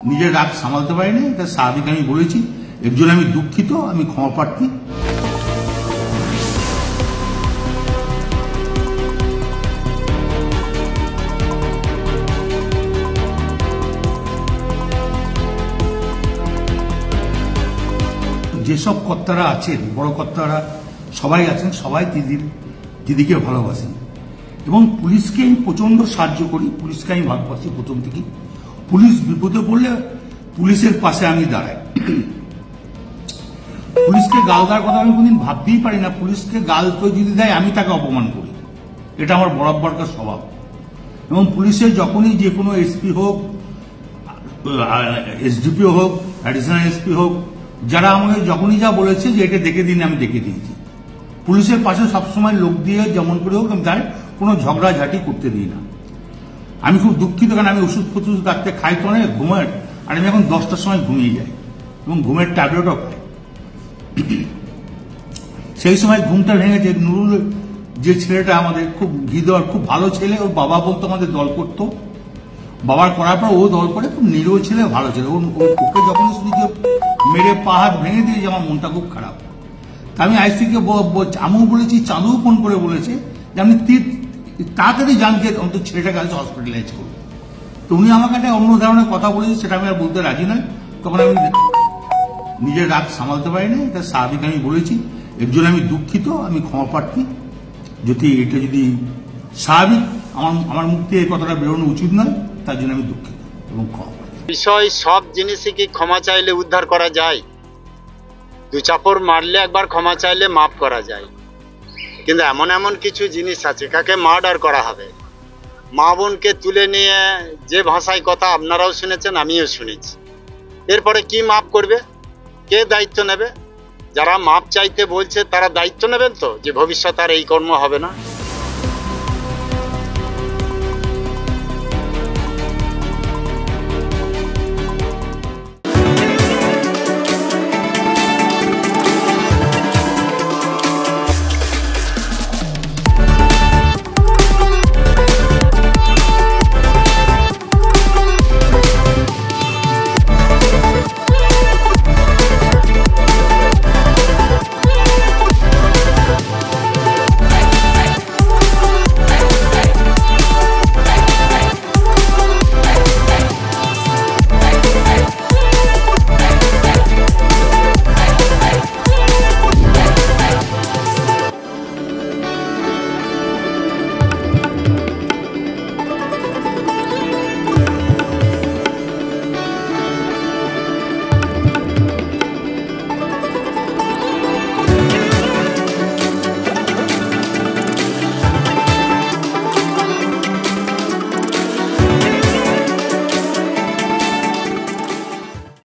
নিজের রাগ সামালতে পারিনি, এটা স্বাভাবিক। আমি বলেছি, এর জন্য আমি দুঃখিত, আমি ক্ষমা প্রার্থী। যেসব কর্তারা আছেন, বড় কর্তারা সবাই আছেন, সবাই দিদিকে ভালোবাসেন এবং পুলিশকে আমি প্রচন্ড সাহায্য করি। পুলিশকে আমি ভালোবাসি প্রথম থেকেই। পুলিশ বিপদে পড়লে পুলিশের পাশে আমি দাঁড়াই। পুলিশকে গাল দেওয়ার কথা আমি কোনদিন ভাবতেই পারি না। পুলিশকে গাল তো যদি দেয়, আমি তাকে অপমান করি। এটা আমার বরাবরকার স্বভাব। এবং পুলিশের যখনই যে কোনো এসপি হোক, এসডিপিও হোক, অ্যাডিশনাল এসপি হোক, যারা আমাকে যখনই যা বলেছে যে এটা দেখে দিন, আমি দেখে দিয়েছি। পুলিশের পাশে সবসময় লোক দিয়ে যেমন করে হোক আমি তার কোনো ঝগড়াঝাটি করতে দিই না। আমি খুব দুঃখিত, কারণ আমি ওষুধ ফষুধ রাখতে খাই তো অনেক ঘুমের, আর আমি এখন 10টার সময় ঘুমিয়ে যাই এবং ঘুমের ট্যাবলেটও খাই। সেই সময় ঘুমটা ভেঙেছে। নুরুল যে ছেলেটা আমাদের খুব ঘি দেওয়ার খুব ভালো ছেলে, ওর বাবা বলতো আমাদের দল করতো। বাবার করার পর ও দল করে, খুব নিরীহ ছেলে, ভালো ছেলে। ওকে যখন শুনি যে মেরে পা হাত ভেঙে দিয়েছে, আমার মনটা খুব খারাপ। তা আমি আইসিকে আমিও বলেছি, চাঁদুও ফোন করে বলেছে যে আপনি তাড়াতাড়ি যান, যে অন্তত ছেলেটাকে আজ হসপিটালাইজ করুন। তো উনি আমাকে একটা অন্য ধরনের কথা বলেছে, সেটা আমি আর বলতে রাজি নয়। তখন আমি নিজের রাগ সামালতে পারিনি, এটা স্বাভাবিক। আমি বলেছি, এর জন্য আমি দুঃখিত, আমি ক্ষমা প্রার্থী। এটা যদি স্বাভাবিক, আমার মুখ থেকে এই কথাটা বেরোনো উচিত নয়, তার জন্য আমি দুঃখিত এবং ক্ষমা প্রার্থী। বিষয় সব জিনিসই কি ক্ষমা চাইলে উদ্ধার করা যায়? দু চাপড় মারলে একবার ক্ষমা চাইলে মাফ করা যায়, কিন্তু এমন এমন কিছু জিনিস আছে, কাকে মার্ডার করা হবে, মা বোনকে তুলে নিয়ে যে ভাষায় কথা আপনারাও শুনেছেন, আমিও শুনেছি। এরপরে কি মাফ করবে? কে দায়িত্ব নেবে? যারা মাপ চাইতে বলছে তারা দায়িত্ব নেবেন তো, যে ভবিষ্যতে আর এই কর্ম হবে না।